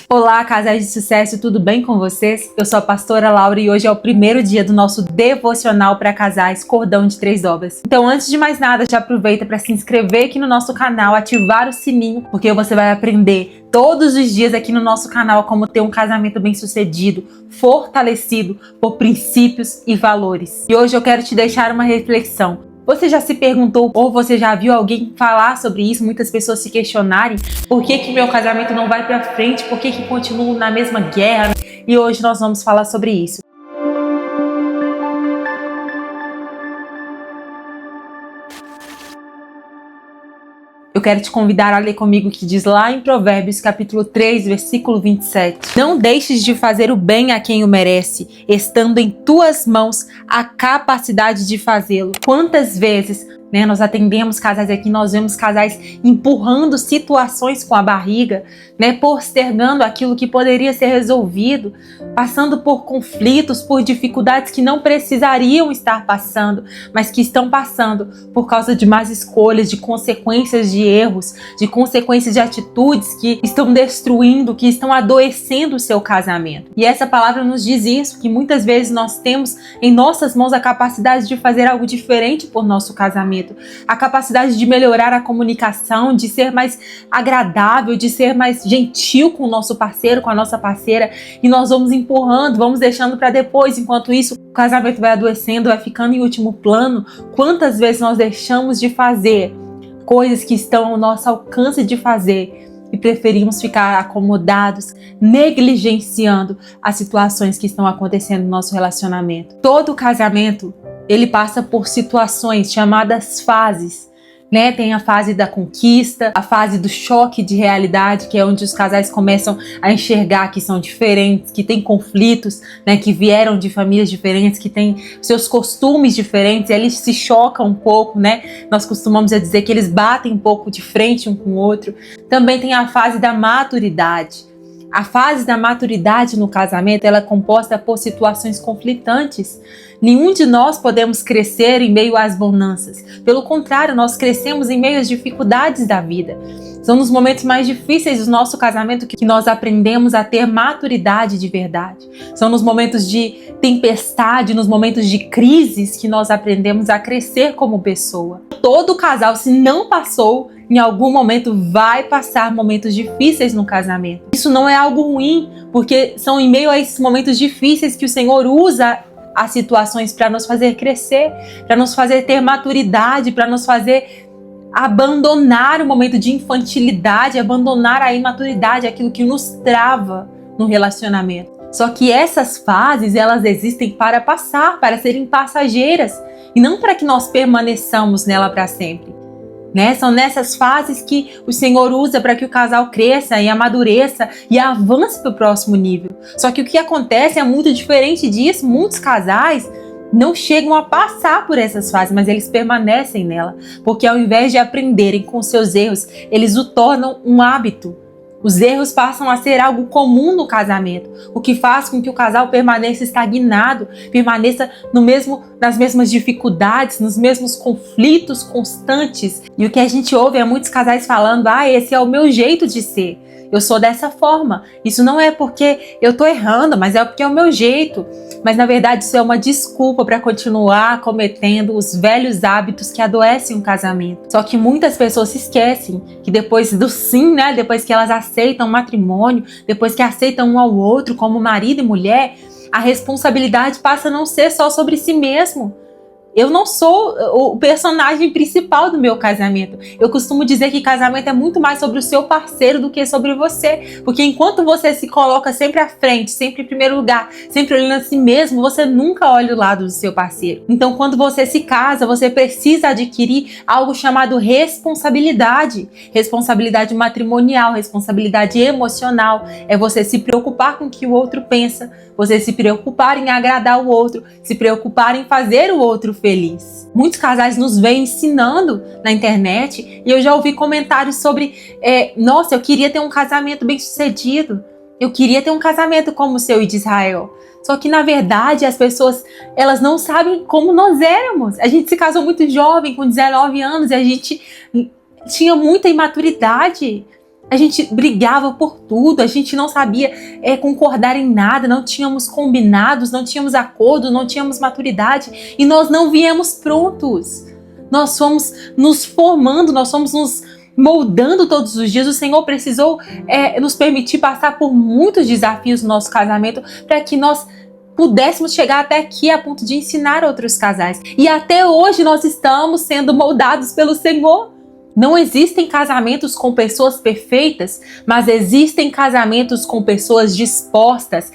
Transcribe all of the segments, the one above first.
Olá, casais de sucesso, tudo bem com vocês? Eu sou a pastora Laura e hoje é o primeiro dia do nosso devocional para casais Cordão de Três Dobras. Então, antes de mais nada, já aproveita para se inscrever aqui no nosso canal, ativar o sininho, porque você vai aprender todos os dias aqui no nosso canal como ter um casamento bem-sucedido, fortalecido por princípios e valores. E hoje eu quero te deixar uma reflexão. Você já se perguntou ou você já viu alguém falar sobre isso? Muitas pessoas se questionarem por que meu casamento não vai para frente, por que continuo na mesma guerra? E hoje nós vamos falar sobre isso. Eu quero te convidar a ler comigo o que diz lá em Provérbios capítulo 3, versículo 27. Não deixes de fazer o bem a quem o merece, estando em tuas mãos a capacidade de fazê-lo. Quantas vezes nós atendemos casais aqui, nós vemos casais empurrando situações com a barriga, postergando aquilo que poderia ser resolvido, passando por conflitos, por dificuldades que não precisariam estar passando, mas que estão passando por causa de más escolhas, de consequências de erros, de consequências de atitudes que estão destruindo, que estão adoecendo o seu casamento. E essa palavra nos diz isso, que muitas vezes nós temos em nossas mãos a capacidade de fazer algo diferente por nosso casamento, a capacidade de melhorar a comunicação, de ser mais agradável, de ser mais gentil com o nosso parceiro, com a nossa parceira, e nós vamos empurrando, vamos deixando para depois. Enquanto isso, o casamento vai adoecendo, vai ficando em último plano. Quantas vezes nós deixamos de fazer coisas que estão ao nosso alcance de fazer e preferimos ficar acomodados, negligenciando as situações que estão acontecendo no nosso relacionamento. Todo casamento, ele passa por situações chamadas fases, Tem a fase da conquista, a fase do choque de realidade, que é onde os casais começam a enxergar que são diferentes, que têm conflitos, que vieram de famílias diferentes, que têm seus costumes diferentes, e eles se chocam um pouco, Nós costumamos dizer que eles batem um pouco de frente um com o outro. Também tem a fase da maturidade. A fase da maturidade no casamento, ela é composta por situações conflitantes. Nenhum de nós podemos crescer em meio às bonanças. Pelo contrário, nós crescemos em meio às dificuldades da vida. São nos momentos mais difíceis do nosso casamento que nós aprendemos a ter maturidade de verdade. São nos momentos de tempestade, nos momentos de crises que nós aprendemos a crescer como pessoa. Todo casal, se não passou, em algum momento vai passar momentos difíceis no casamento. Isso não é algo ruim, porque são em meio a esses momentos difíceis que o Senhor usa as situações para nos fazer crescer, para nos fazer ter maturidade, para nos fazer abandonar o momento de infantilidade, abandonar a imaturidade, aquilo que nos trava no relacionamento. Só que essas fases, elas existem para passar, para serem passageiras, e não para que nós permaneçamos nela para sempre. São nessas fases que o Senhor usa para que o casal cresça e amadureça e avance para o próximo nível. Só que o que acontece é muito diferente disso. Muitos casais não chegam a passar por essas fases, mas eles permanecem nela, porque ao invés de aprenderem com seus erros, eles o tornam um hábito. Os erros passam a ser algo comum no casamento, o que faz com que o casal permaneça estagnado, permaneça nas mesmas dificuldades, nos mesmos conflitos constantes. E o que a gente ouve é muitos casais falando: esse é o meu jeito de ser, eu sou dessa forma. Isso não é porque eu tô errando, mas é porque é o meu jeito. Mas na verdade isso é uma desculpa para continuar cometendo os velhos hábitos que adoecem um casamento. Só que muitas pessoas se esquecem que depois do sim, depois que elas aceitam o matrimônio, depois que aceitam um ao outro como marido e mulher, a responsabilidade passa a não ser só sobre si mesmo. Eu não sou o personagem principal do meu casamento. Eu costumo dizer que casamento é muito mais sobre o seu parceiro do que sobre você. Porque enquanto você se coloca sempre à frente, sempre em primeiro lugar, sempre olhando a si mesmo, você nunca olha o lado do seu parceiro. Então, quando você se casa, você precisa adquirir algo chamado responsabilidade. Responsabilidade matrimonial, responsabilidade emocional. É você se preocupar com o que o outro pensa, você se preocupar em agradar o outro, se preocupar em fazer o outro feliz. Muitos casais nos vêm ensinando na internet e eu já ouvi comentários sobre nossa, eu queria ter um casamento bem sucedido, eu queria ter um casamento como o seu e de Israel. Só que na verdade as pessoas, elas não sabem como nós éramos. A gente se casou muito jovem, com 19 anos, e a gente tinha muita imaturidade. A gente brigava por tudo, a gente não sabia concordar em nada, não tínhamos combinados, não tínhamos acordo, não tínhamos maturidade e nós não viemos prontos. Nós fomos nos formando, nós fomos nos moldando todos os dias. O Senhor precisou nos permitir passar por muitos desafios no nosso casamento para que nós pudéssemos chegar até aqui a ponto de ensinar outros casais. E até hoje nós estamos sendo moldados pelo Senhor. Não existem casamentos com pessoas perfeitas, mas existem casamentos com pessoas dispostas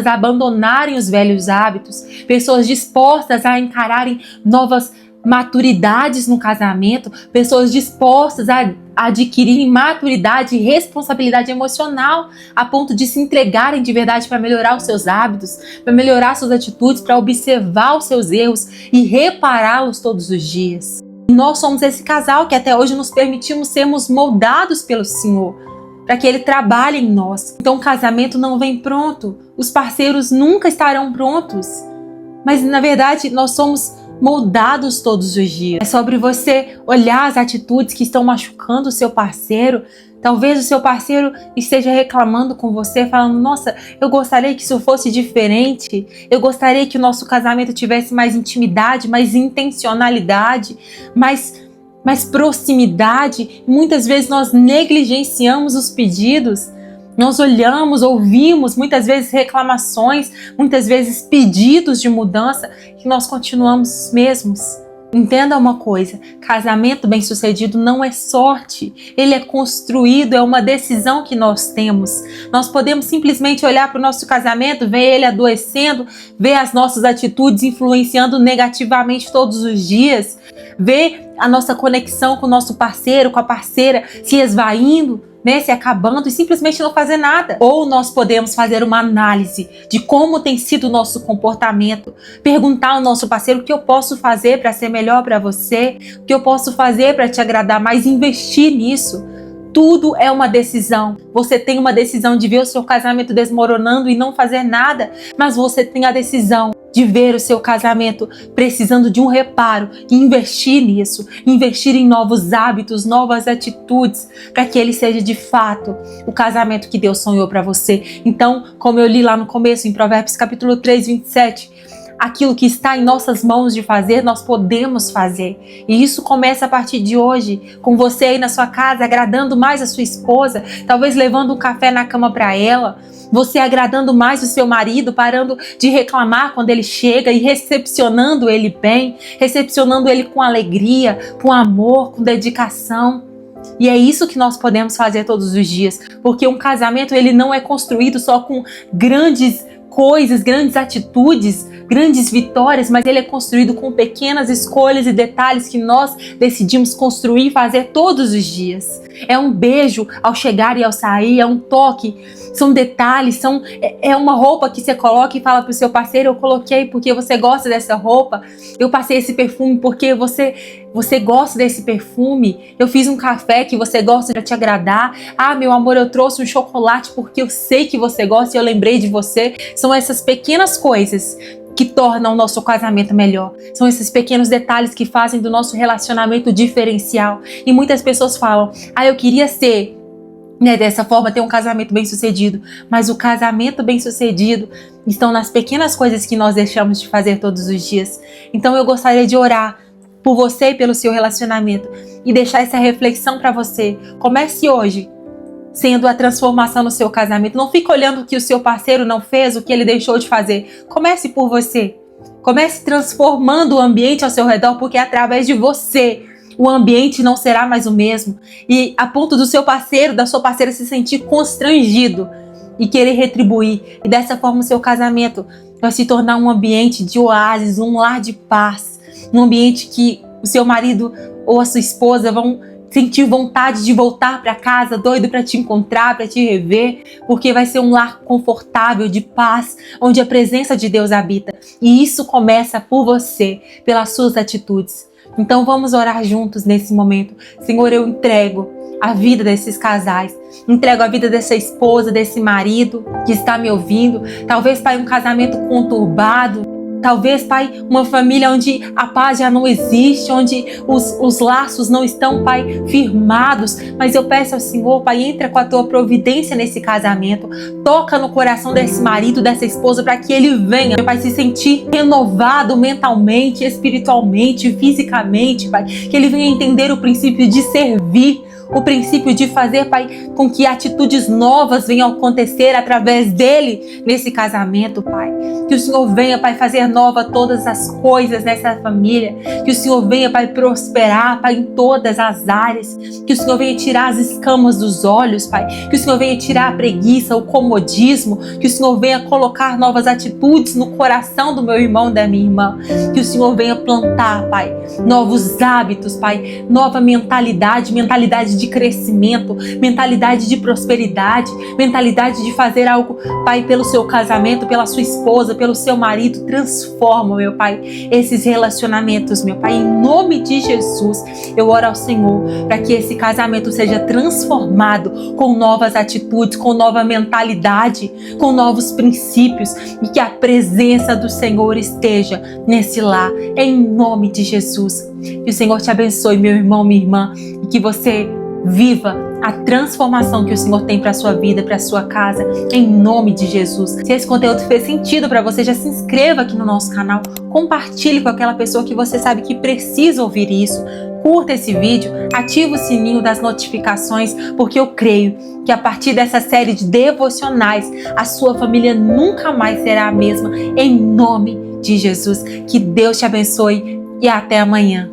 a abandonarem os velhos hábitos, pessoas dispostas a encararem novas maturidades no casamento, pessoas dispostas a adquirirem maturidade e responsabilidade emocional a ponto de se entregarem de verdade para melhorar os seus hábitos, para melhorar suas atitudes, para observar os seus erros e repará-los todos os dias. Nós somos esse casal que até hoje nos permitimos sermos moldados pelo Senhor, para que Ele trabalhe em nós. Então o casamento não vem pronto, os parceiros nunca estarão prontos, mas na verdade nós somos moldados todos os dias. É sobre você olhar as atitudes que estão machucando o seu parceiro. Talvez o seu parceiro esteja reclamando com você, falando: nossa, eu gostaria que isso fosse diferente, eu gostaria que o nosso casamento tivesse mais intimidade, mais intencionalidade, mais proximidade. Muitas vezes nós negligenciamos os pedidos, nós olhamos, ouvimos muitas vezes reclamações, muitas vezes pedidos de mudança, que nós continuamos os mesmos. Entenda uma coisa, casamento bem-sucedido não é sorte, ele é construído, é uma decisão que nós temos. Nós podemos simplesmente olhar para o nosso casamento, ver ele adoecendo, ver as nossas atitudes influenciando negativamente todos os dias, ver a nossa conexão com o nosso parceiro, com a parceira se esvaindo, se acabando e simplesmente não fazer nada. Ou nós podemos fazer uma análise de como tem sido o nosso comportamento, perguntar ao nosso parceiro: o que eu posso fazer para ser melhor para você, o que eu posso fazer para te agradar mais, investir nisso. Tudo é uma decisão. Você tem uma decisão de ver o seu casamento desmoronando e não fazer nada, mas você tem a decisão de ver o seu casamento precisando de um reparo e investir nisso, investir em novos hábitos, novas atitudes, para que ele seja de fato o casamento que Deus sonhou para você. Então, como eu li lá no começo, em Provérbios capítulo 3, 27, aquilo que está em nossas mãos de fazer, nós podemos fazer. E isso começa a partir de hoje, com você aí na sua casa, agradando mais a sua esposa, talvez levando um café na cama para ela, você agradando mais o seu marido, parando de reclamar quando ele chega e recepcionando ele bem, recepcionando ele com alegria, com amor, com dedicação. E é isso que nós podemos fazer todos os dias, porque um casamento ele não é construído só com grandes coisas, grandes atitudes, grandes vitórias, mas ele é construído com pequenas escolhas e detalhes que nós decidimos construir e fazer todos os dias. É um beijo ao chegar e ao sair, é um toque, são detalhes, é uma roupa que você coloca e fala pro seu parceiro: eu coloquei porque você gosta dessa roupa, eu passei esse perfume porque você gosta desse perfume, eu fiz um café que você gosta de te agradar, meu amor, eu trouxe um chocolate porque eu sei que você gosta e eu lembrei de você. São essas pequenas coisas que tornam o nosso casamento melhor. São esses pequenos detalhes que fazem do nosso relacionamento diferencial. E muitas pessoas falam: eu queria ser dessa forma, ter um casamento bem sucedido. Mas o casamento bem sucedido estão nas pequenas coisas que nós deixamos de fazer todos os dias. Então eu gostaria de orar por você e pelo seu relacionamento e deixar essa reflexão para você. Comece hoje sendo a transformação no seu casamento. Não fique olhando o que o seu parceiro não fez, o que ele deixou de fazer. Comece por você. Comece transformando o ambiente ao seu redor, porque através de você o ambiente não será mais o mesmo. E a ponto do seu parceiro, da sua parceira se sentir constrangido e querer retribuir. E dessa forma o seu casamento vai se tornar um ambiente de oásis, um lar de paz. Um ambiente que o seu marido ou a sua esposa vão sentir vontade de voltar para casa, doido para te encontrar, para te rever, porque vai ser um lar confortável, de paz, onde a presença de Deus habita. E isso começa por você, pelas suas atitudes. Então vamos orar juntos nesse momento. Senhor, eu entrego a vida desses casais, entrego a vida dessa esposa, desse marido que está me ouvindo. Talvez, Pai, um casamento conturbado, Talvez, Pai, uma família onde a paz já não existe, onde os laços não estão, Pai, firmados. Mas eu peço ao Senhor, Pai, entra com a tua providência nesse casamento. Toca no coração desse marido, dessa esposa, para que ele venha, Pai, se sentir renovado mentalmente, espiritualmente, fisicamente, Pai. Que ele venha entender o princípio de servir, o princípio de fazer, Pai, com que atitudes novas venham acontecer através dele nesse casamento, Pai. Que o Senhor venha, Pai, fazer nova todas as coisas nessa família. Que o Senhor venha, Pai, prosperar, Pai, em todas as áreas. Que o Senhor venha tirar as escamas dos olhos, Pai. Que o Senhor venha tirar a preguiça, o comodismo. Que o Senhor venha colocar novas atitudes no coração do meu irmão e da minha irmã. Que o Senhor venha plantar, Pai, novos hábitos, Pai, nova mentalidade de crescimento, mentalidade de prosperidade, mentalidade de fazer algo, Pai, pelo seu casamento, pela sua esposa, pelo seu marido. Transforma, meu Pai, esses relacionamentos, meu Pai, em nome de Jesus. Eu oro ao Senhor para que esse casamento seja transformado com novas atitudes, com nova mentalidade, com novos princípios, e que a presença do Senhor esteja nesse lar, em nome de Jesus. Que o Senhor te abençoe, meu irmão, minha irmã, e que você viva a transformação que o Senhor tem para a sua vida, para a sua casa, em nome de Jesus. Se esse conteúdo fez sentido para você, já se inscreva aqui no nosso canal, compartilhe com aquela pessoa que você sabe que precisa ouvir isso. Curta esse vídeo, ativa o sininho das notificações, porque eu creio que a partir dessa série de devocionais, a sua família nunca mais será a mesma, em nome de Jesus. Que Deus te abençoe e até amanhã.